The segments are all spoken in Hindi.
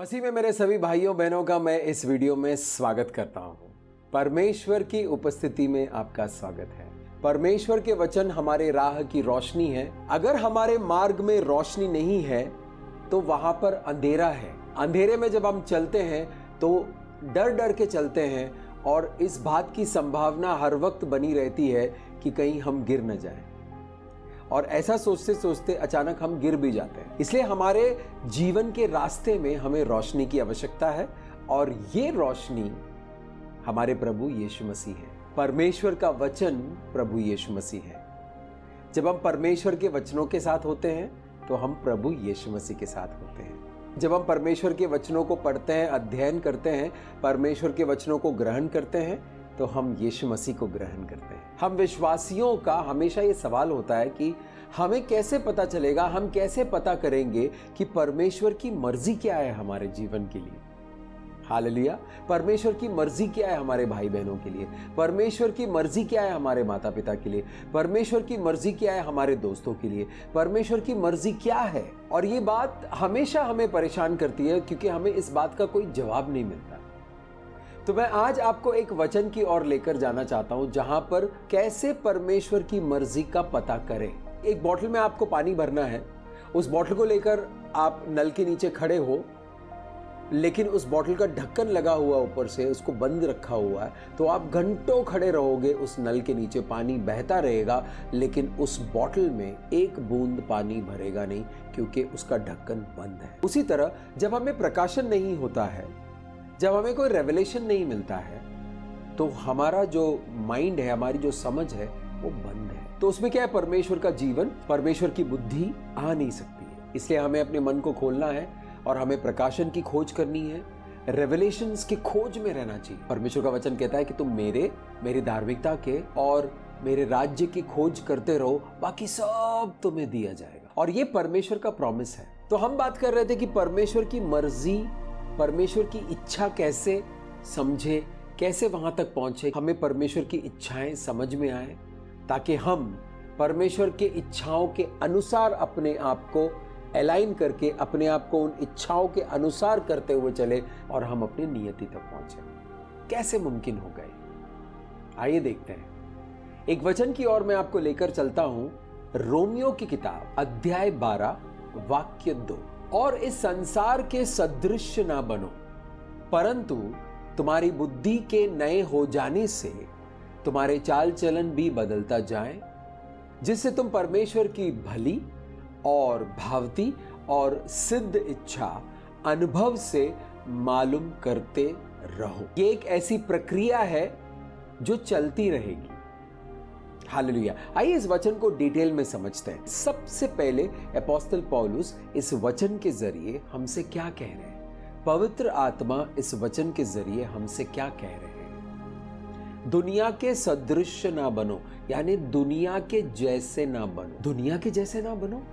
मसीह में मेरे सभी भाइयों बहनों का मैं इस वीडियो में स्वागत करता हूं। परमेश्वर की उपस्थिति में आपका स्वागत है। परमेश्वर के वचन हमारे राह की रोशनी है। अगर हमारे मार्ग में रोशनी नहीं है तो वहां पर अंधेरा है। अंधेरे में जब हम चलते हैं तो डर डर के चलते हैं और इस बात की संभावना हर वक्त बनी रहती है कि कहीं हम गिर न जाएं। और ऐसा सोचते सोचते अचानक हम गिर भी जाते हैं। इसलिए हमारे जीवन के रास्ते में हमें रोशनी की आवश्यकता है और ये रोशनी हमारे प्रभु यीशु मसीह है। परमेश्वर का वचन प्रभु यीशु मसीह है। जब हम परमेश्वर के वचनों के साथ होते हैं तो हम प्रभु यीशु मसीह के साथ होते हैं। जब हम परमेश्वर के वचनों को पढ़ते हैं, अध्ययन करते हैं, परमेश्वर के वचनों को ग्रहण करते हैं तो हम यीशु मसीह को ग्रहण करते हैं। हम विश्वासियों का हमेशा ये सवाल होता है कि हमें कैसे पता चलेगा, हम कैसे पता करेंगे कि परमेश्वर की मर्जी क्या है हमारे जीवन के लिए। हालेलुया। परमेश्वर की मर्जी क्या है हमारे भाई बहनों के लिए, परमेश्वर की मर्जी क्या है हमारे माता पिता के लिए, परमेश्वर की मर्जी क्या है हमारे दोस्तों के लिए, परमेश्वर की मर्जी क्या है। और ये बात हमेशा हमें परेशान करती है क्योंकि हमें इस बात का कोई जवाब नहीं मिलता। तो मैं आज आपको एक वचन की ओर लेकर जाना चाहता हूं जहां पर कैसे परमेश्वर की मर्जी का पता करें। एक बोतल में आपको पानी भरना है। उस बोतल को लेकर आप नल के नीचे खड़े हो, लेकिन उस बोतल का ढक्कन लगा हुआ ऊपर से, उसको बंद रखा हुआ है, तो आप घंटों खड़े रहोगे उस नल के नीचे, पानी बहता रहेगा लेकिन उस बोतल में एक बूंद पानी भरेगा नहीं क्योंकि उसका ढक्कन बंद है। उसी तरह जब हमें प्रकाशन नहीं होता है, जब हमें कोई रेवलेशन नहीं मिलता है, तो हमारा जो माइंड है, हमारी जो समझ है वो बंद है। तो उसमें क्या है, परमेश्वर का जीवन, परमेश्वर की बुद्धि आ नहीं सकती है। इसलिए हमें अपने मन को खोलना है और हमें प्रकाशन की खोज करनी है, रेवलेशंस की खोज में रहना चाहिए। परमेश्वर का वचन कहता है कि तुम मेरी धार्मिकता के और मेरे राज्य की खोज करते रहो, बाकी सब तुम्हें दिया जाएगा। और ये परमेश्वर का प्रॉमिस है। तो हम बात कर रहे थे कि परमेश्वर की मर्जी, परमेश्वर की इच्छा कैसे समझे, कैसे वहां तक पहुंचे, हमें परमेश्वर की इच्छाएं समझ में आए ताकि हम परमेश्वर के इच्छाओं के अनुसार अपने आप को अलाइन करके, अपने आप को उन इच्छाओं के अनुसार करते हुए चले और हम अपनी नियति तक पहुंचे। कैसे मुमकिन हो गए, आइए देखते हैं। एक वचन की ओर मैं आपको लेकर चलता हूं। रोमियो की किताब अध्याय 12 वाक्य 2। और इस संसार के सदृश ना बनो, परंतु तुम्हारी बुद्धि के नए हो जाने से तुम्हारे चाल चलन भी बदलता जाए, जिससे तुम परमेश्वर की भली और भावती और सिद्ध इच्छा अनुभव से मालूम करते रहो। ये एक ऐसी प्रक्रिया है जो चलती रहेगी। हालेलुया। आइए इस वचन को डिटेल में समझते हैं। सबसे पहले अपोस्तल पौलुस इस वचन के जरिए हमसे क्या कह रहे हैं, पवित्र आत्मा इस वचन के जरिए हमसे क्या कह रहे हैं। दुनिया के सदृश ना बनो, यानी दुनिया के जैसे ना बनो। दुनिया के जैसे ना बनो,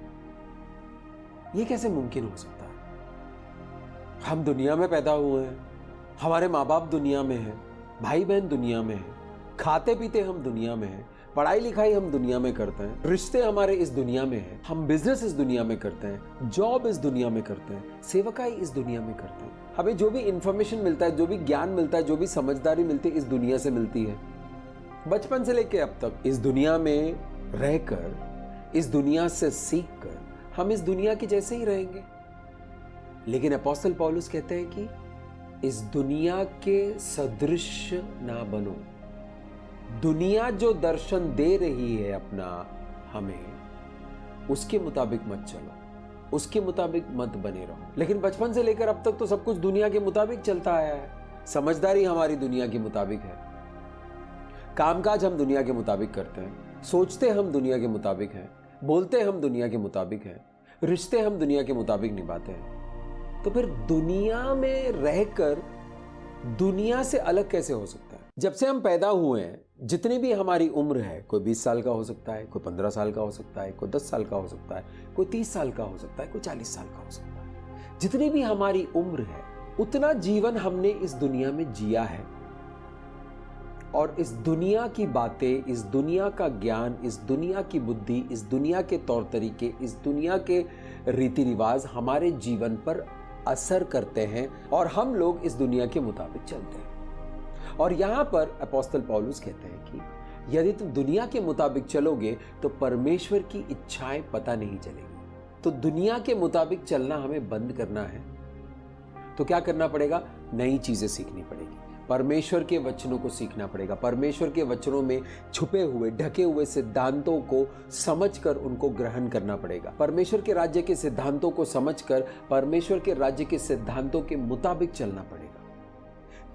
यह कैसे मुमकिन हो सकता है? हम दुनिया में पैदा हुए हैं, हमारे माँ बाप दुनिया में हैं, भाई बहन दुनिया में हैं, खाते पीते हम दुनिया में हैं, पढ़ाई लिखाई हम दुनिया में करते हैं, रिश्ते हमारे इस दुनिया में हैं, हम बिजनेस इस दुनिया में करते हैं, जॉब इस दुनिया में करते हैं, सेवकाई इस दुनिया में करते हैं। हमें जो भी इंफॉर्मेशन मिलता है, जो भी ज्ञान मिलता है, जो भी समझदारी मिलती है, इस दुनिया से मिलती है। बचपन से लेकर अब तक इस दुनिया में रहकर, इस दुनिया से सीखकर हम इस दुनिया के जैसे ही रहेंगे। लेकिन अपोस्तल पौलुस कहते हैं कि इस दुनिया के सदृश ना बनो। दुनिया जो दर्शन दे रही है अपना हमें, उसके मुताबिक मत चलो, उसके मुताबिक मत बने रहो। लेकिन बचपन से लेकर अब तक तो सब कुछ दुनिया के मुताबिक चलता आया है। समझदारी हमारी दुनिया के मुताबिक है, कामकाज हम दुनिया के मुताबिक करते हैं, सोचते हम दुनिया के मुताबिक हैं, बोलते हम दुनिया के मुताबिक हैं, रिश्ते हम दुनिया के मुताबिक निभाते हैं। तो फिर दुनिया में रहकर दुनिया से अलग कैसे हो सकता है? जब से हम पैदा हुए हैं, जितनी भी हमारी उम्र है, कोई 20 साल का हो सकता है, कोई 15 साल का हो सकता है, कोई 10 साल का हो सकता है, कोई 30 साल का हो सकता है, कोई 40 साल का हो सकता है। जितनी भी हमारी उम्र है, उतना जीवन हमने इस दुनिया में जिया है और इस दुनिया की बातें, इस दुनिया का ज्ञान, इस दुनिया की बुद्धि, इस दुनिया के तौर तरीके, इस दुनिया के रीति रिवाज हमारे जीवन पर असर करते हैं और हम लोग इस दुनिया के मुताबिक चलते हैं। और यहां पर अपोस्तल पौलुस कहते हैं कि यदि तुम दुनिया के मुताबिक चलोगे तो परमेश्वर की इच्छाएं पता नहीं चलेगी। तो दुनिया के मुताबिक चलना हमें बंद करना है तो क्या करना पड़ेगा? नई चीजें सीखनी पड़ेगी, परमेश्वर के वचनों को सीखना पड़ेगा, परमेश्वर के वचनों में छुपे हुए ढके हुए सिद्धांतों को समझकर उनको ग्रहण करना पड़ेगा। परमेश्वर के राज्य के सिद्धांतों को समझकर परमेश्वर के राज्य के सिद्धांतों के मुताबिक चलना पड़ेगा,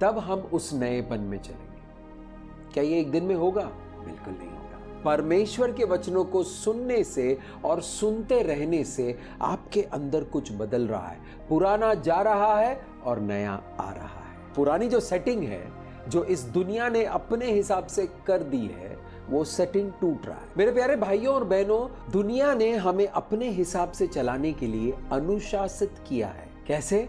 तब हम उस नएपन में चलेंगे। क्या ये एक दिन में होगा? बिल्कुल नहीं होगा। परमेश्वर के वचनों को सुनने से और सुनते रहने से आपके अंदर कुछ बदल रहा है, पुराना जा रहा है और नया आ रहा है। पुरानी जो सेटिंग है, जो इस दुनिया ने अपने हिसाब से कर दी है, वो सेटिंग टूट रहा है। मेरे प्यारे भाइयों और बहनों, दुनिया ने हमें अपने हिसाब से चलाने के लिए अनुशासित किया है। कैसे?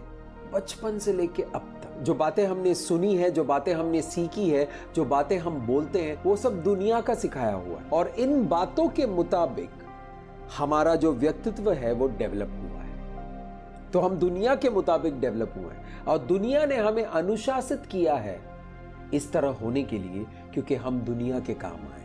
बचपन से लेके अब तक जो बातें हमने सुनी है, जो बातें हमने सीखी है, जो बातें हम बोलते हैं, वो सब दुनिया का सिखाया हुआ है। और इन बातों के मुताबिक हमारा जो व्यक्तित्व है वो डेवलप हुआ है। तो हम दुनिया के मुताबिक डेवलप हुए हैं और दुनिया ने हमें अनुशासित किया है इस तरह होने के लिए, क्योंकि हम दुनिया के काम आए।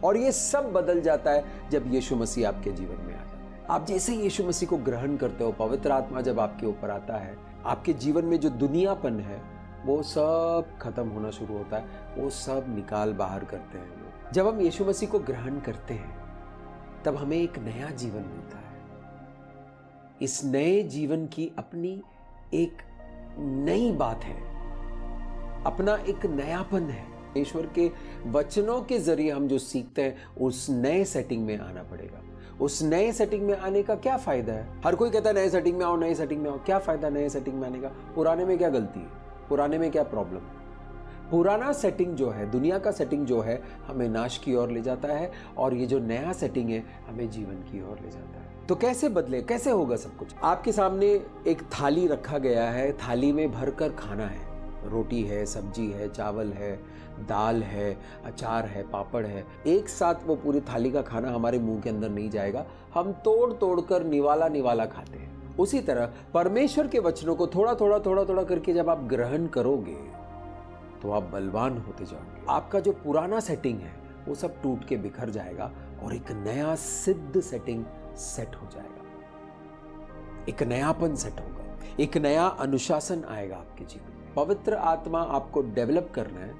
और ये सब बदल जाता है जब यीशु मसीह आपके जीवन में आ जाता है। आप जैसे यीशु मसीह को ग्रहण करते हो, पवित्र आत्मा जब आपके ऊपर आता है, आपके जीवन में जो दुनियापन है वो सब खत्म होना शुरू होता है, वो सब निकाल बाहर करते हैं लोग। जब हम यीशु मसीह को ग्रहण करते हैं तब हमें एक नया जीवन मिलता है। इस नए जीवन की अपनी एक नई बात है, अपना एक नयापन है। ईश्वर के वचनों के जरिए हम जो सीखते हैं उस नए सेटिंग में आना पड़ेगा। उस नए सेटिंग में आने का क्या फायदा है? हर कोई कहता है नए सेटिंग में आओ, नए सेटिंग में आओ। क्या फायदा नए सेटिंग में आने का? पुराने में क्या गलती है? पुराने में क्या प्रॉब्लम है? पुराना सेटिंग जो है, दुनिया का सेटिंग जो है, हमें नाश की ओर ले जाता है और ये जो नया सेटिंग है हमें जीवन की ओर ले जाता है। तो कैसे बदले? कैसे होगा सब कुछ? आपके सामने एक थाली रखा गया है, थाली में भरकर खाना है, रोटी है, सब्जी है, चावल है, दाल है, अचार है, पापड़ है। एक साथ वो पूरी थाली का खाना हमारे मुंह के अंदर नहीं जाएगा, हम तोड़ तोड़ कर निवाला निवाला खाते हैं। उसी तरह परमेश्वर के वचनों को थोड़ा थोड़ा थोड़ा थोड़ा करके जब आप ग्रहण करोगे तो आप बलवान होते जाओगे। आपका जो पुराना सेटिंग है वो सब टूट के बिखर जाएगा और एक नया सिद्ध सेटिंग सेट हो जाएगा। एक नयापन सेट होगा, एक नया अनुशासन आएगा आपके जीवन में। पवित्र आत्मा आपको डेवलप करना है।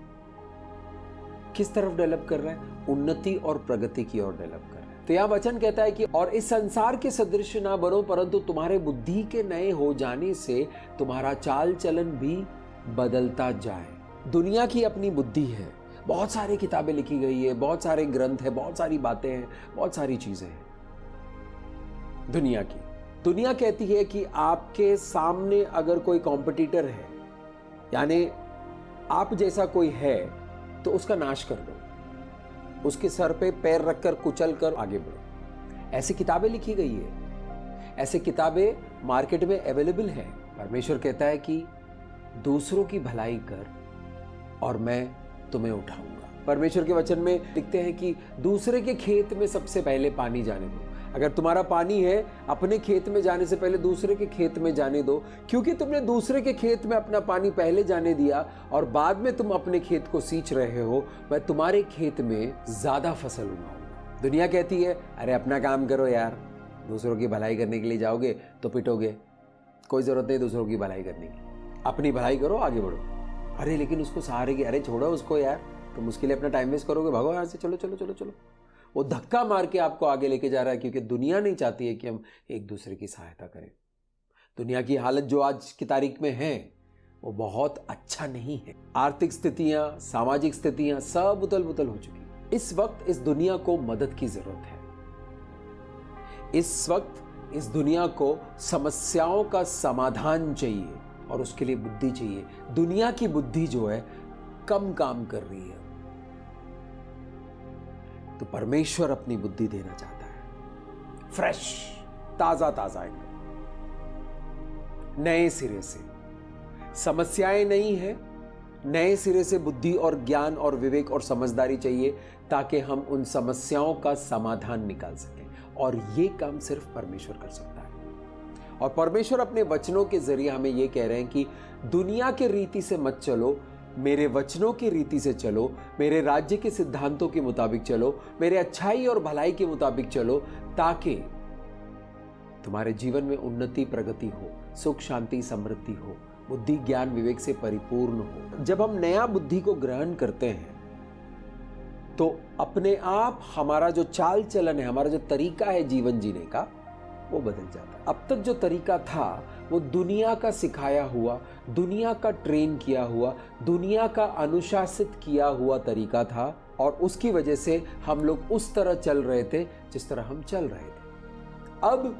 किस तरफ डेवलप कर रहा है? उन्नति और प्रगति की ओर डेवलप कर रहा है। तो यह वचन कहता है कि और इस संसार के सदृश ना बनो, परंतु तुम्हारे बुद्धि के नए हो जाने से तुम्हारा चाल चलन भी बदलता जाए। दुनिया की अपनी बुद्धि है, बहुत सारी किताबें लिखी गई है, बहुत सारे ग्रंथ है, बहुत सारी बातें हैं, बहुत सारी चीजें हैं दुनिया की। दुनिया कहती है कि आपके सामने अगर कोई कॉम्पिटिटर है, यानी आप जैसा कोई है, तो उसका नाश कर दो, उसके सर पे पैर रखकर कुचल कर आगे बढ़ो। ऐसी किताबें लिखी गई है, ऐसी किताबें मार्केट में अवेलेबल है। परमेश्वर कहता है कि दूसरों की भलाई कर और मैं तुम्हें उठाऊंगा। परमेश्वर के वचन में लिखते हैं कि दूसरे के खेत में सबसे पहले पानी जाने दो। अगर तुम्हारा पानी है, अपने खेत में जाने से पहले दूसरे के खेत में जाने दो, क्योंकि तुमने दूसरे के खेत में अपना पानी पहले जाने दिया और बाद में तुम अपने खेत को सींच रहे हो। मैं तुम्हारे खेत में ज्यादा फसल उगाऊंगा। दुनिया कहती है अरे अपना काम करो यार, दूसरों की भलाई करने के लिए जाओगे तो पिटोगे, कोई जरूरत नहीं दूसरों की भलाई करने की, अपनी भलाई करो, आगे बढ़ो। अरे लेकिन उसको सहारे की, अरे छोड़ो उसको यार, तुम उसके लिए अपना टाइम वेस्ट करोगे, भागो यहाँ से, चलो चलो चलो चलो। वो धक्का मार के आपको आगे लेके जा रहा है, क्योंकि दुनिया नहीं चाहती है कि हम एक दूसरे की सहायता करें। दुनिया की हालत जो आज की तारीख में है वो बहुत अच्छा नहीं है। आर्थिक स्थितियां, सामाजिक स्थितियां सब उतल पुतल हो चुकी। इस वक्त इस दुनिया को मदद की जरूरत है। इस वक्त इस दुनिया को समस्याओं का समाधान चाहिए और उसके लिए बुद्धि चाहिए। दुनिया की बुद्धि जो है कम काम कर रही है, तो परमेश्वर अपनी बुद्धि देना चाहता है, फ्रेश, ताजा ताजा, नए सिरे से। समस्याएं नहीं है, नए सिरे से बुद्धि और ज्ञान और विवेक और समझदारी चाहिए, ताकि हम उन समस्याओं का समाधान निकाल सकें। और ये काम सिर्फ परमेश्वर कर सकता है। और परमेश्वर अपने वचनों के जरिए हमें यह कह रहे हैं कि दुनिया के रीति से मत चलो, मेरे वचनों की रीति से चलो, मेरे राज्य के सिद्धांतों के मुताबिक चलो, मेरे अच्छाई और भलाई के मुताबिक चलो, ताकि तुम्हारे जीवन में उन्नति, प्रगति हो, सुख, शांति, समृद्धि हो, बुद्धि, ज्ञान, विवेक से परिपूर्ण हो। जब हम नया बुद्धि को ग्रहण करते हैं तो अपने आप हमारा जो चाल चलन है, हमारा जो तरीका है जीवन जीने का, वो बदल जाता है। अब तक जो तरीका था वो दुनिया का सिखाया हुआ, दुनिया का ट्रेन किया हुआ, दुनिया का अनुशासित किया हुआ तरीका था, और उसकी वजह से हम लोग उस तरह चल रहे थे जिस तरह हम चल रहे थे। अब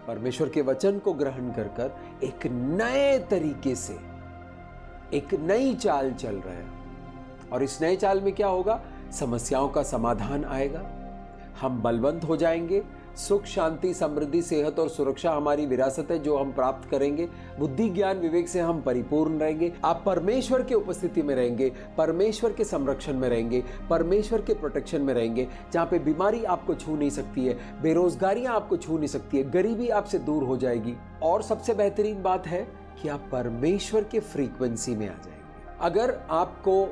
परमेश्वर के वचन को ग्रहण कर कर एक नए तरीके से, एक नई चाल चल रहे हैं। और इस नए चाल में क्या होगा? समस्याओं का समाधान आएगा, हम बलवंत हो जाएंगे, सुख, शांति, समृद्धि, सेहत और सुरक्षा हमारी विरासत है जो हम प्राप्त करेंगे, बुद्धि, ज्ञान, विवेक से हम परिपूर्ण रहेंगे। आप परमेश्वर की उपस्थिति में रहेंगे, परमेश्वर के संरक्षण में रहेंगे, परमेश्वर के प्रोटेक्शन में रहेंगे, जहां पे बीमारी आपको छू नहीं सकती है, बेरोजगारियां आपको छू नहीं सकती है, गरीबी आपसे दूर हो जाएगी। और सबसे बेहतरीन बात है कि आप परमेश्वर के फ्रीक्वेंसी में आ जाएंगे। अगर आपको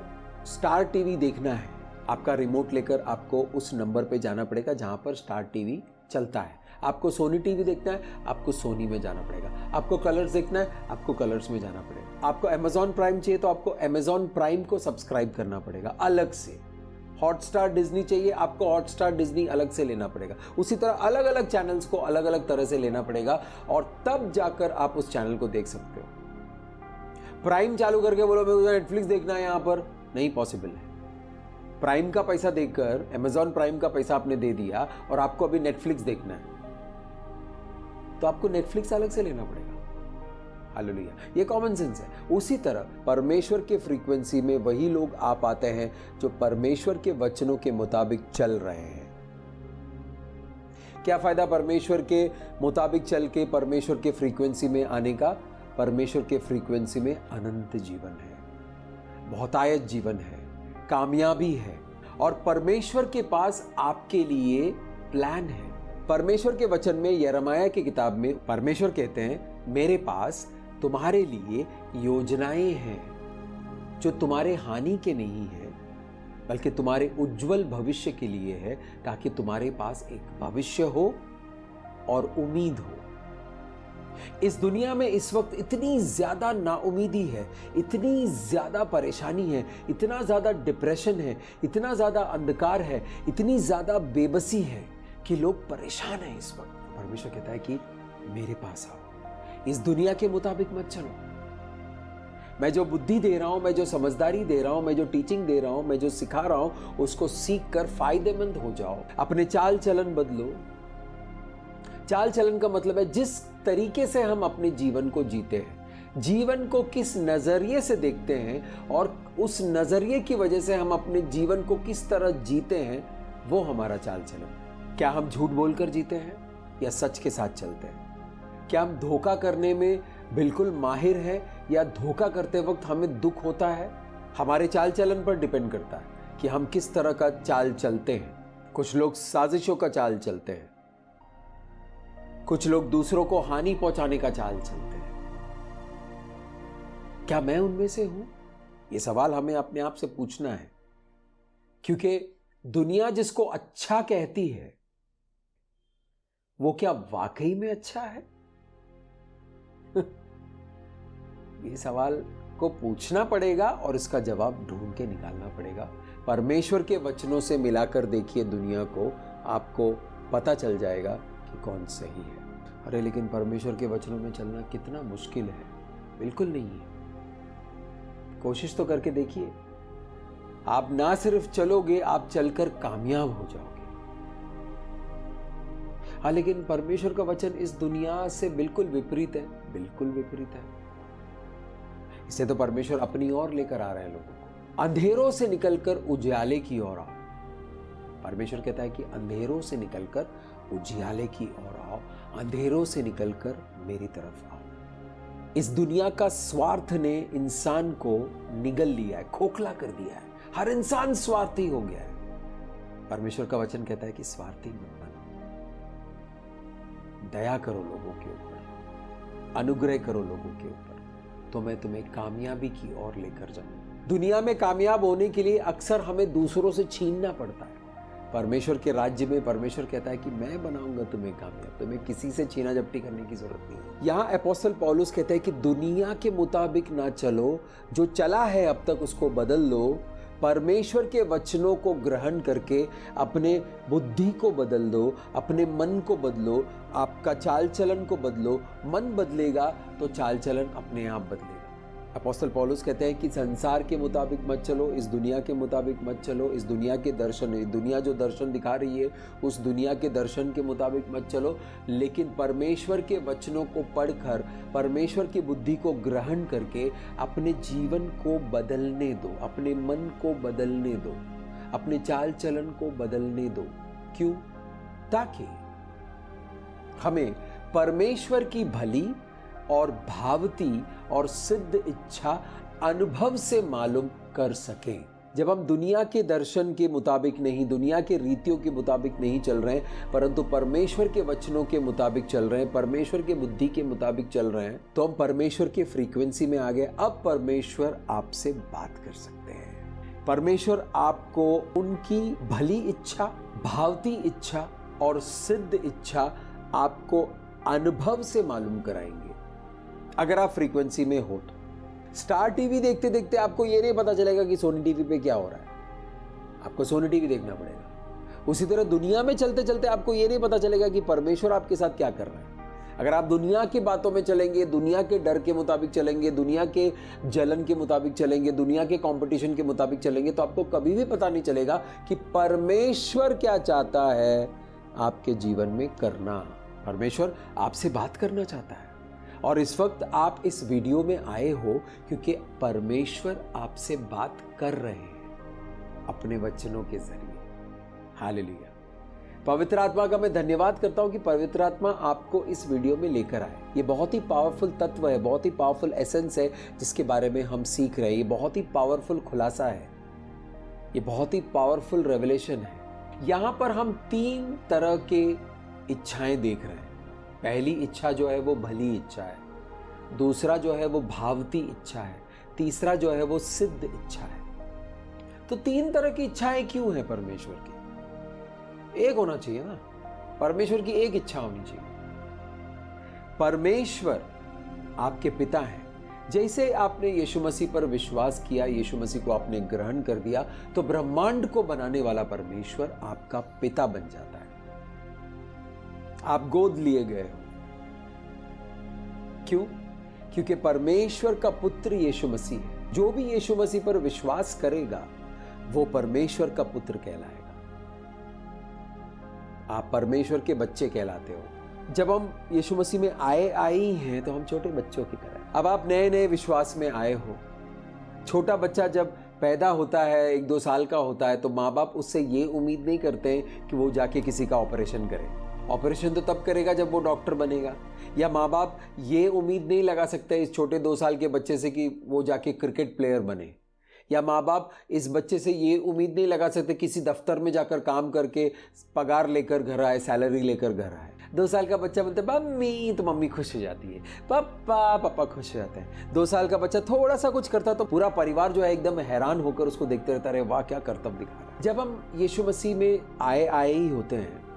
स्टार टीवी देखना है, आपका रिमोट लेकर आपको उस नंबर पे जाना पड़ेगा जहां पर स्टार टीवी चलता है। आपको सोनी टीवी देखना है, आपको सोनी में जाना पड़ेगा। आपको कलर्स देखना है, आपको कलर्स में जाना पड़ेगा। आपको अमेजॉन प्राइम चाहिए तो आपको अमेजॉन प्राइम को सब्सक्राइब करना पड़ेगा अलग से। हॉटस्टार डिज्नी चाहिए, आपको हॉटस्टार डिज्नी अलग से लेना पड़ेगा। उसी तरह अलग अलग चैनल्स को अलग अलग तरह से लेना पड़ेगा, और तब जाकर आप उस चैनल को देख सकते हो। प्राइम चालू करके बोलो मेरे को नेटफ्लिक्स देखना है, यहां पर नहीं पॉसिबल है। प्राइम का पैसा देकर, अमेजॉन प्राइम का पैसा आपने दे दिया और आपको अभी नेटफ्लिक्स देखना है, तो आपको नेटफ्लिक्स अलग से लेना पड़ेगा। हालेलुया, ये कॉमन सेंस है। उसी तरह परमेश्वर के फ्रीक्वेंसी में वही लोग आ पाते हैं जो परमेश्वर के वचनों के मुताबिक चल रहे हैं। क्या फायदा परमेश्वर के मुताबिक चल के परमेश्वर के फ्रीक्वेंसी में आने का? परमेश्वर के फ्रीक्वेंसी में अनंत जीवन है, बहुतायत जीवन है, कामयाबी है, और परमेश्वर के पास आपके लिए प्लान है। परमेश्वर के वचन में, यिर्मयाह की किताब में परमेश्वर कहते हैं, मेरे पास तुम्हारे लिए योजनाएं हैं जो तुम्हारे हानि के नहीं है, बल्कि तुम्हारे उज्जवल भविष्य के लिए है, ताकि तुम्हारे पास एक भविष्य हो और उम्मीद हो। इस दुनिया में इस वक्त इतनी ज्यादा नाउमीदी है, इतनी ज्यादा परेशानी है, इतना ज्यादा डिप्रेशन है, इतना ज्यादा अंधकार है, इतनी ज्यादा बेबसी है कि लोग परेशान हैं इस वक्त। परमेश्वर कहता है कि मेरे पास आओ, इस दुनिया के मुताबिक मत चलो। मैं जो बुद्धि दे रहा हूं, मैं जो समझदारी दे रहा हूं, मैं जो टीचिंग दे रहा हूं, मैं जो सिखा रहा हूं, उसको सीख कर फायदेमंद हो जाओ। अपने चाल चलन बदलो। चाल चलन का मतलब है जिस तरीके से हम अपने जीवन को जीते हैं, जीवन को किस नजरिए से देखते हैं, और उस नजरिए की वजह से हम अपने जीवन को किस तरह जीते हैं, वो हमारा चाल चलन। क्या हम झूठ बोलकर जीते हैं या सच के साथ चलते हैं? क्या हम धोखा करने में बिल्कुल माहिर है, या धोखा करते वक्त हमें दुख होता है? हमारे चाल चलन पर डिपेंड करता है कि हम किस तरह का चाल चलते हैं। कुछ लोग साजिशों का चाल चलते हैं, कुछ लोग दूसरों को हानि पहुंचाने का चाल चलते हैं। क्या मैं उनमें से हूं? यह सवाल हमें अपने आप से पूछना है, क्योंकि दुनिया जिसको अच्छा कहती है वो क्या वाकई में अच्छा है? ये सवाल को पूछना पड़ेगा और इसका जवाब ढूंढ के निकालना पड़ेगा। परमेश्वर के वचनों से मिलाकर देखिए दुनिया को, आपको पता चल जाएगा कि कौन सही है। अरे लेकिन परमेश्वर के वचनों में चलना कितना मुश्किल है। बिल्कुल नहीं है, कोशिश तो करके देखिए। आप ना सिर्फ चलोगे, आप चलकर कामयाब हो जाओगे। हाँ, लेकिन परमेश्वर का वचन इस दुनिया से बिल्कुल विपरीत है, बिल्कुल विपरीत है। इसे तो परमेश्वर अपनी ओर लेकर आ रहे हैं लोगों को। अंधेरों से निकलकर उजियाले की ओर आओ। परमेश्वर कहता है कि अंधेरों से निकलकर उजियाले की ओर आओ, अंधेरों से निकलकर मेरी तरफ आओ। इस दुनिया का स्वार्थ ने इंसान को निगल लिया है, खोखला कर दिया है। हर इंसान स्वार्थी हो गया है। परमेश्वर का वचन कहता है कि स्वार्थी मत बनो, दया करो लोगों के ऊपर, अनुग्रह करो लोगों के ऊपर, तो मैं तुम्हें कामयाबी की ओर लेकर जाऊं। दुनिया में कामयाब होने के लिए अक्सर हमें दूसरों से छीनना पड़ता है। परमेश्वर के राज्य में परमेश्वर कहता है कि मैं बनाऊंगा तुम्हें कामयाब, तुम्हें किसी से छीना झपटी करने की जरूरत नहीं है। यहाँ अपोस्तल पौलुस कहते हैं कि दुनिया के मुताबिक ना चलो, जो चला है अब तक उसको बदल लो। परमेश्वर के वचनों को ग्रहण करके अपने बुद्धि को बदल दो, अपने मन को बदलो, आपका चाल चलन को बदलो। मन बदलेगा तो चाल चलन अपने आप बदलेगा। अपोस्तल पौलुस कहते हैं कि संसार के मुताबिक मत चलो, इस दुनिया के मुताबिक मत चलो, इस दुनिया के दर्शन, दुनिया जो दर्शन दिखा रही है उस दुनिया के दर्शन के मुताबिक मत चलो, लेकिन परमेश्वर के वचनों को पढ़कर, परमेश्वर की बुद्धि को ग्रहण करके अपने जीवन को बदलने दो, अपने मन को बदलने दो, अपने चाल चलन को बदलने दो। क्यों? ताकि हमें परमेश्वर की भली और भावती और सिद्ध इच्छा अनुभव से मालूम कर सके। जब हम दुनिया के दर्शन के मुताबिक नहीं, दुनिया के रीतियों के मुताबिक नहीं चल रहे हैं, परंतु परमेश्वर के वचनों के मुताबिक चल रहे हैं, परमेश्वर के बुद्धि के मुताबिक चल रहे हैं, तो हम परमेश्वर के फ्रीक्वेंसी में आ गए। अब परमेश्वर आपसे बात कर सकते हैं। परमेश्वर आपको उनकी भली इच्छा, भावती इच्छा और सिद्ध इच्छा आपको अनुभव से मालूम कराएंगे। अगर आप फ्रीक्वेंसी में हो तो स्टार टीवी देखते देखते आपको यह नहीं पता चलेगा कि सोनी टीवी पे क्या हो रहा है, आपको सोनी टीवी देखना पड़ेगा। उसी तरह दुनिया में चलते चलते आपको यह नहीं पता चलेगा कि परमेश्वर आपके साथ क्या कर रहा है। अगर आप दुनिया की बातों में चलेंगे, दुनिया के डर के मुताबिक चलेंगे, दुनिया के जलन के मुताबिक चलेंगे, दुनिया के कंपटीशन के मुताबिक चलेंगे, तो आपको कभी भी पता नहीं चलेगा कि परमेश्वर क्या चाहता है आपके जीवन में करना। परमेश्वर आपसे बात करना चाहता है और इस वक्त आप इस वीडियो में आए हो क्योंकि परमेश्वर आपसे बात कर रहे हैं अपने वचनों के जरिए। हालेलुया। पवित्र आत्मा का मैं धन्यवाद करता हूं कि पवित्र आत्मा आपको इस वीडियो में लेकर आए। ये बहुत ही पावरफुल तत्व है, बहुत ही पावरफुल एसेंस है जिसके बारे में हम सीख रहे हैं। ये बहुत ही पावरफुल खुलासा है, ये बहुत ही पावरफुल रेवलेशन है। यहां पर हम 3 तरह के इच्छाएं देख रहे हैं। पहली इच्छा जो है वो भली इच्छा है, दूसरा जो है वो भावती इच्छा है, तीसरा जो है वो सिद्ध इच्छा है। तो 3 तरह की इच्छाएं क्यों है परमेश्वर की? एक होना चाहिए ना, परमेश्वर की एक इच्छा होनी चाहिए। परमेश्वर आपके पिता हैं। जैसे आपने यीशु मसीह पर विश्वास किया, यीशु मसीह को आपने ग्रहण कर दिया, तो ब्रह्मांड को बनाने वाला परमेश्वर आपका पिता बन जाता है। आप गोद लिए गए हो। क्यों? क्योंकि परमेश्वर का पुत्र यीशु मसीह है। जो भी यीशु मसीह पर विश्वास करेगा वो परमेश्वर का पुत्र कहलाएगा। आप परमेश्वर के बच्चे कहलाते हो। जब हम यीशु मसीह में आए ही हैं तो हम छोटे बच्चों की तरह। अब आप नए नए विश्वास में आए हो। छोटा बच्चा जब पैदा होता है, 1-2 साल का होता है, तो माँ बाप उससे ये उम्मीद नहीं करते हैं कि वो जाके किसी का ऑपरेशन करे। ऑपरेशन तो तब करेगा जब वो डॉक्टर बनेगा। या माँ बाप ये उम्मीद नहीं लगा सकते इस छोटे 2 साल के बच्चे से कि वो जाके क्रिकेट प्लेयर बने। या माँ बाप इस बच्चे से ये उम्मीद नहीं लगा सकते किसी दफ्तर में जाकर काम करके पगार लेकर घर आए, सैलरी लेकर घर आए। 2 साल का बच्चा बोलता है मम्मी, तो मम्मी खुश हो जाती है, पापा खुश हो जाते हैं। 2 साल का बच्चा थोड़ा सा कुछ करता तो पूरा परिवार जो है एकदम हैरान होकर उसको देखते रहता है, वाह क्या करतब दिखा रहा है। जब हम यीशु मसीह में आए ही होते हैं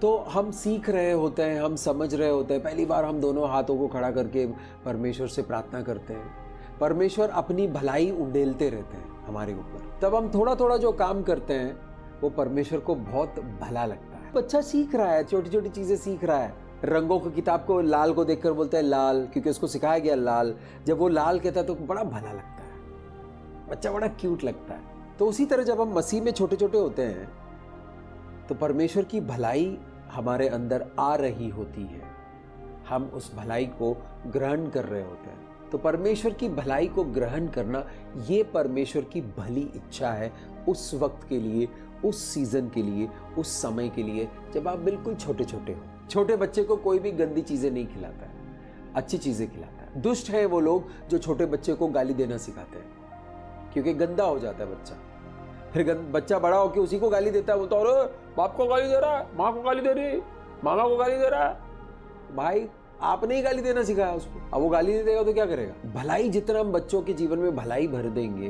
तो हम सीख रहे होते हैं, हम समझ रहे होते हैं। पहली बार हम दोनों हाथों को खड़ा करके परमेश्वर से प्रार्थना करते हैं। परमेश्वर अपनी भलाई उंडेलते रहते हैं हमारे ऊपर। तब हम थोड़ा थोड़ा जो काम करते हैं वो परमेश्वर को बहुत भला लगता है। बच्चा सीख रहा है, छोटी छोटी चीजें सीख रहा है। रंगों की किताब को लाल को देखकर बोलता है लाल, क्योंकि उसको सिखाया गया लाल। जब वो लाल कहता है तो बड़ा भला लगता है, बच्चा बड़ा क्यूट लगता है। तो उसी तरह जब हम मसीह में छोटे छोटे होते हैं तो परमेश्वर की भलाई हमारे अंदर आ रही होती है, हम उस भलाई को ग्रहण कर रहे होते हैं। तो परमेश्वर की भलाई को ग्रहण करना ये परमेश्वर की भली इच्छा है उस वक्त के लिए, उस सीजन के लिए, उस समय के लिए जब आप बिल्कुल छोटे छोटे हो। छोटे बच्चे को कोई भी गंदी चीजें नहीं खिलाता है, अच्छी चीजें खिलाता है। दुष्ट हैं वो लोग जो छोटे बच्चे को गाली देना सिखाते हैं, क्योंकि गंदा हो जाता है बच्चा। फिर बच्चा बड़ा होकर उसी को गाली देता है, बोलता है अरे बाप को गाली दे रहा है, माँ को गाली दे रही, मामा को गाली दे रहा है। भाई आपने ही गाली देना सिखाया उसको। अब वो गाली नहीं देगा तो क्या करेगा? भलाई जितना हम बच्चों के जीवन में भलाई भर देंगे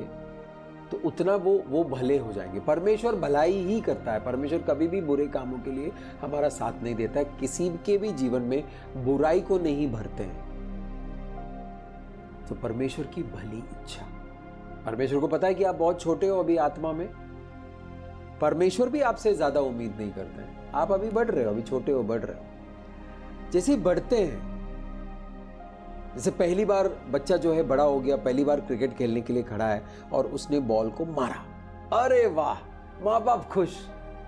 तो उतना वो भले हो जाएंगे। परमेश्वर भलाई ही करता है। परमेश्वर कभी भी बुरे कामों के लिए हमारा साथ नहीं देता है। किसी के भी जीवन में बुराई को नहीं भरते हैं। तो परमेश्वर की भली इच्छा, परमेश्वर को पता है कि आप बहुत छोटे हो अभी आत्मा में। परमेश्वर भी आपसे ज्यादा उम्मीद नहीं करते हैं। आप अभी बढ़ रहे हो, अभी छोटे हो, बढ़ रहे हो। जैसे ही बढ़ते हैं, जैसे पहली बार बच्चा जो है बड़ा हो गया, पहली बार क्रिकेट खेलने के लिए खड़ा है और उसने बॉल को मारा, अरे वाह, माँ बाप खुश,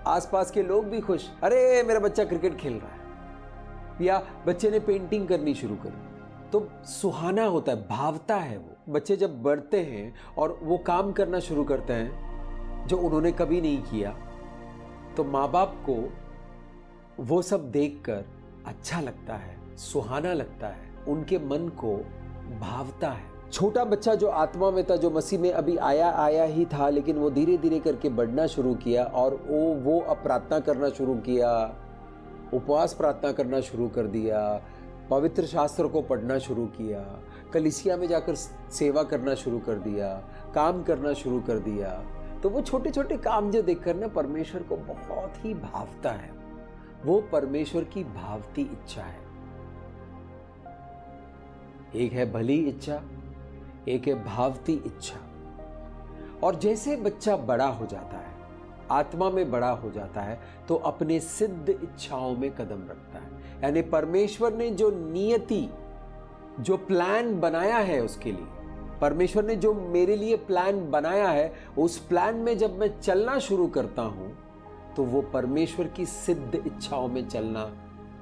आसपास के लोग भी खुश, अरे मेरा बच्चा क्रिकेट खेल रहा है। या बच्चे ने पेंटिंग करनी शुरू करी तो सुहाना होता है, भावता है वो। बच्चे जब बढ़ते हैं और वो काम करना शुरू करते हैं जो उन्होंने कभी नहीं किया, तो माँ बाप को वो सब देखकर अच्छा लगता है, सुहाना लगता है, उनके मन को भावता है। छोटा बच्चा जो आत्मा में था, जो मसीह में अभी आया ही था, लेकिन वो धीरे धीरे करके बढ़ना शुरू किया और वो अब प्रार्थना करना शुरू किया, उपवास प्रार्थना करना शुरू कर दिया, पवित्र शास्त्र को पढ़ना शुरू किया, कलीसिया में जाकर सेवा करना शुरू कर दिया, काम करना शुरू कर दिया। तो वो छोटे छोटे काम जो देखकर ना परमेश्वर को बहुत ही भावता है। वो परमेश्वर की भावती इच्छा है। एक है भली इच्छा, एक है भावती इच्छा। और जैसे बच्चा बड़ा हो जाता है, आत्मा में बड़ा हो जाता है, तो अपने सिद्ध इच्छाओं में कदम रखता है। यानी परमेश्वर ने जो नियति, जो प्लान बनाया है उसके लिए, परमेश्वर ने जो मेरे लिए प्लान बनाया है, उस प्लान में जब मैं चलना शुरू करता हूं तो वो परमेश्वर की सिद्ध इच्छाओं में चलना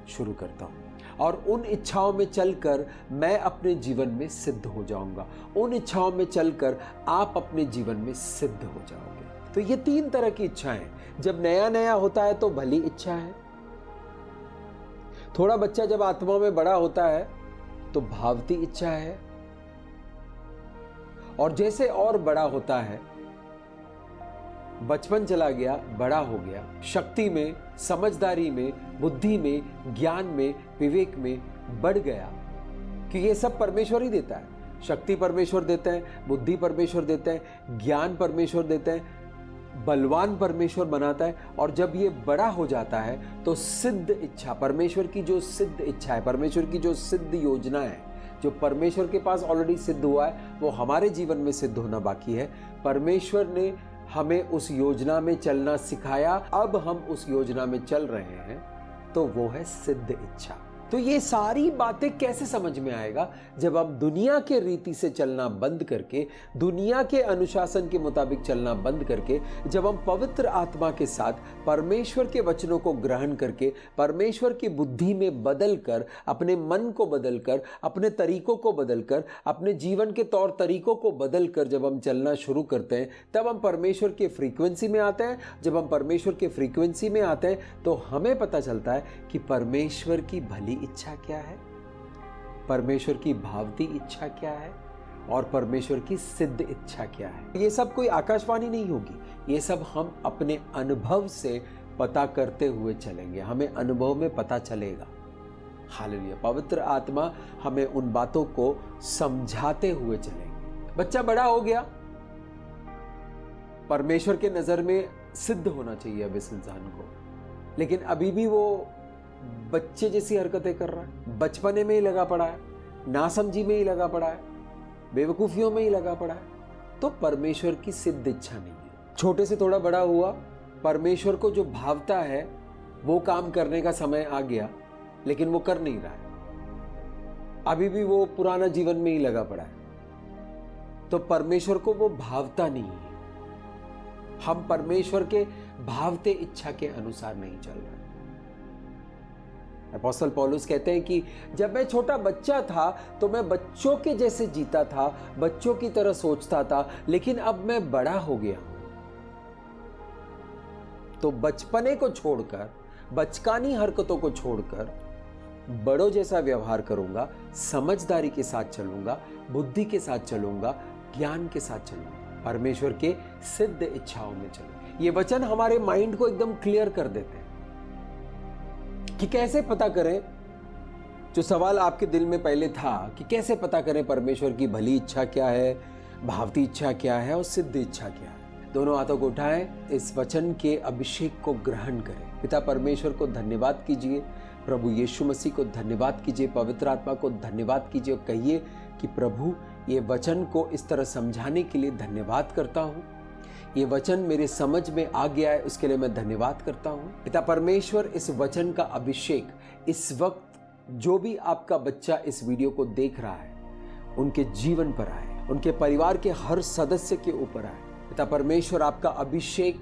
शुरू करता हूं। और उन इच्छाओं में चलकर मैं अपने जीवन में सिद्ध हो जाऊंगा। उन इच्छाओं में चलकर आप अपने जीवन में सिद्ध हो जाओगे। तो ये 3 तरह की इच्छाएं। जब नया नया होता है तो भली इच्छा है। थोड़ा बच्चा जब आत्मा में बड़ा होता है तो भावती इच्छा है। और जैसे और बड़ा होता है, बचपन चला गया, बड़ा हो गया, शक्ति में, समझदारी में, बुद्धि में, ज्ञान में, विवेक में बढ़ गया, कि ये सब परमेश्वर ही देता है। शक्ति परमेश्वर देते हैं, बुद्धि परमेश्वर देते हैं, ज्ञान परमेश्वर देते हैं, बलवान परमेश्वर बनाता है। और जब ये बड़ा हो जाता है तो सिद्ध इच्छा, परमेश्वर की जो सिद्ध इच्छा है, परमेश्वर की जो सिद्ध योजना है, जो परमेश्वर के पास ऑलरेडी सिद्ध हुआ है, वो हमारे जीवन में सिद्ध होना बाकी है। परमेश्वर ने हमें उस योजना में चलना सिखाया, अब हम उस योजना में चल रहे हैं, तो वो है सिद्ध इच्छा। तो ये सारी बातें कैसे समझ में आएगा? जब हम दुनिया के रीति से चलना बंद करके, दुनिया के अनुशासन के मुताबिक चलना बंद करके, जब हम पवित्र आत्मा के साथ परमेश्वर के वचनों को ग्रहण करके, परमेश्वर की बुद्धि में बदलकर, अपने मन को बदलकर, अपने तरीकों को बदलकर, अपने जीवन के तौर तरीकों को बदलकर जब हम चलना शुरू करते हैं, तब हम परमेश्वर के फ्रीक्वेंसी में आते हैं। जब हम परमेश्वर के फ्रीक्वेंसी में आते हैं तो हमें पता चलता है कि परमेश्वर की भली इच्छा क्या है, परमेश्वर की भावती इच्छा क्या है, और परमेश्वर की सिद्ध इच्छा क्या है। ये सब कोई आकाशवाणी नहीं होगी, ये सब हम अपने अनुभव से पता करते हुए चलेंगे। हमें अनुभव में पता चलेगा। हालेलुया। पवित्र आत्मा हमें उन बातों को समझाते हुए चलेंगे। बच्चा बड़ा हो गया, परमेश्वर के नजर में सिद्ध होना चाहिए अब इस इंसान को, लेकिन अभी भी वो बच्चे जैसी हरकतें कर रहा है, बचपने में ही लगा पड़ा है, नासमझी में ही लगा पड़ा है, बेवकूफियों में ही लगा पड़ा है, तो परमेश्वर की सिद्ध इच्छा नहीं है। छोटे से थोड़ा बड़ा हुआ, परमेश्वर को जो भावता है वो काम करने का समय आ गया, लेकिन वो कर नहीं रहा है, अभी भी वो पुराना जीवन में ही लगा पड़ा है, तो परमेश्वर को वो भावता नहीं है। हम परमेश्वर के भावते इच्छा के अनुसार नहीं चल रहे। अपोस्तल पौलुस कहते हैं कि जब मैं छोटा बच्चा था तो मैं बच्चों के जैसे जीता था, बच्चों की तरह सोचता था, लेकिन अब मैं बड़ा हो गया हूं, तो बचपने को छोड़कर, बचकानी हरकतों को छोड़कर बड़ों जैसा व्यवहार करूंगा, समझदारी के साथ चलूंगा, बुद्धि के साथ चलूंगा, ज्ञान के साथ चलूंगा, परमेश्वर के सिद्ध इच्छाओं में चलूंगा। ये वचन हमारे माइंड को एकदम क्लियर कर देते हैं कि कैसे पता करें जो सवाल आपके दिल में पहले था कि कैसे पता करें परमेश्वर की भली इच्छा क्या है, भावती इच्छा क्या है और सिद्ध इच्छा क्या है, दोनों हाथों को उठाएं, इस वचन के अभिषेक को ग्रहण करें। पिता परमेश्वर को धन्यवाद कीजिए, प्रभु यीशु मसीह को धन्यवाद कीजिए, पवित्र आत्मा को धन्यवाद कीजिए और कहिए कि प्रभु ये वचन को इस तरह समझाने के लिए धन्यवाद करता हूँ। ये वचन मेरे समझ में आ गया है, उसके लिए मैं धन्यवाद करता हूँ। पिता परमेश्वर, इस वचन का अभिषेक इस वक्त जो भी आपका बच्चा इस वीडियो को देख रहा है उनके जीवन पर आए, उनके परिवार के हर सदस्य के ऊपर आए। पिता परमेश्वर, आपका अभिषेक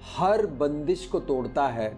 हर बंदिश को तोड़ता है,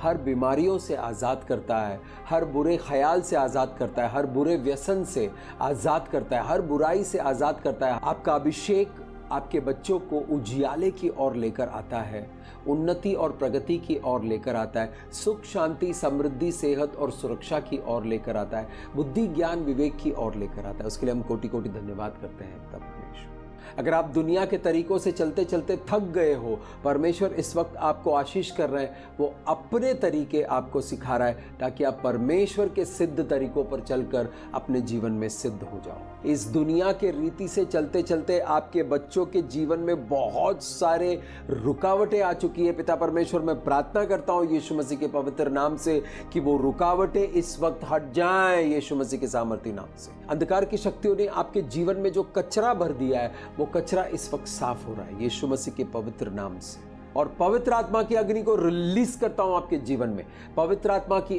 हर बीमारियों से आज़ाद करता है, हर बुरे ख्याल से आज़ाद करता है, हर बुरे व्यसन से आज़ाद करता है, हर बुराई से आज़ाद करता है। आपका अभिषेक आपके बच्चों को उजियाले की ओर लेकर आता है, उन्नति और प्रगति की ओर लेकर आता है, सुख शांति समृद्धि सेहत और सुरक्षा की ओर लेकर आता है, बुद्धि ज्ञान विवेक की ओर लेकर आता है। उसके लिए हम कोटि कोटि धन्यवाद करते हैं पिता परमेश्वर। अगर आप दुनिया के तरीकों से चलते चलते थक गए हो, परमेश्वर इस वक्त आपको आशीष कर रहे हैं, वो अपने तरीके आपको सिखा रहा है ताकि आप परमेश्वर के सिद्ध तरीकों पर चलकर अपने जीवन में सिद्ध हो जाओ। इस दुनिया के रीति से चलते चलते आपके बच्चों के जीवन में बहुत सारे रुकावटें आ चुकी है। पिता परमेश्वर, मैं प्रार्थना करता हूँ यीशु मसीह के पवित्र नाम से कि वो रुकावटें इस वक्त हट जाएं यीशु मसीह के सामर्थी नाम से। अंधकार की शक्तियों ने आपके जीवन में जो कचरा भर दिया है वो कचरा इस वक्त साफ हो रहा है यीशु मसीह के पवित्र नाम से। और पवित्र आत्मा की अग्नि को रिलीज करता हूं आपके जीवन में। पवित्र आत्मा की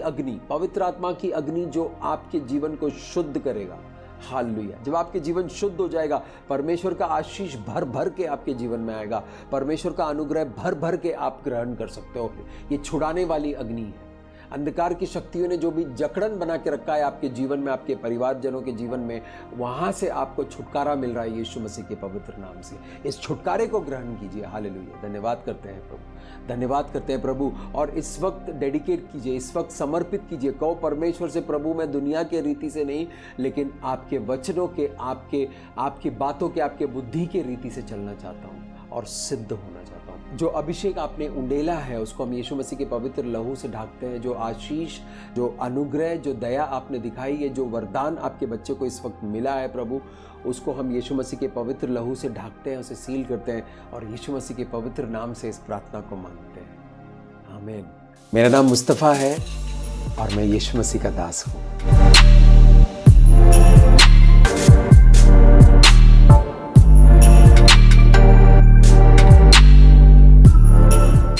अग्नि जो आपके जीवन को शुद्ध करेगा। हालेलुया। जब आपके जीवन शुद्ध हो जाएगा, परमेश्वर का आशीष भर भर के आपके जीवन में आएगा, परमेश्वर का अनुग्रह भर भर के आप ग्रहण कर सकते हो। ये छुड़ाने वाली अग्नि है। अंधकार की शक्तियों ने जो भी जकड़न बना के रखा है आपके जीवन में, आपके परिवारजनों के जीवन में, वहां से आपको छुटकारा मिल रहा है यीशु मसीह के पवित्र नाम से। इस छुटकारे को ग्रहण कीजिए। हालेलुया। धन्यवाद करते हैं प्रभु, धन्यवाद करते हैं प्रभु। और इस वक्त डेडिकेट कीजिए, इस वक्त समर्पित कीजिए। कहो परमेश्वर से, प्रभु मैं दुनिया के रीति से नहीं, लेकिन आपके वचनों के, आपकी बातों के, आपके बुद्धि के रीति से चलना चाहता हूँ और सिद्ध होना चाहता हूँ। जो अभिषेक आपने उंडेला है उसको हम यीशु मसीह के पवित्र लहू से ढाकते हैं। जो आशीष, जो अनुग्रह, जो दया आपने दिखाई है, जो वरदान आपके बच्चे को इस वक्त मिला है प्रभु, उसको हम यीशु मसीह के पवित्र लहू से ढाकते हैं, उसे सील करते हैं और यीशु मसीह के पवित्र नाम से इस प्रार्थना को मांगते हैं। आमीन। मेरा नाम मुस्तफ़ा है और मैं यीशु मसीह का दास हूँ।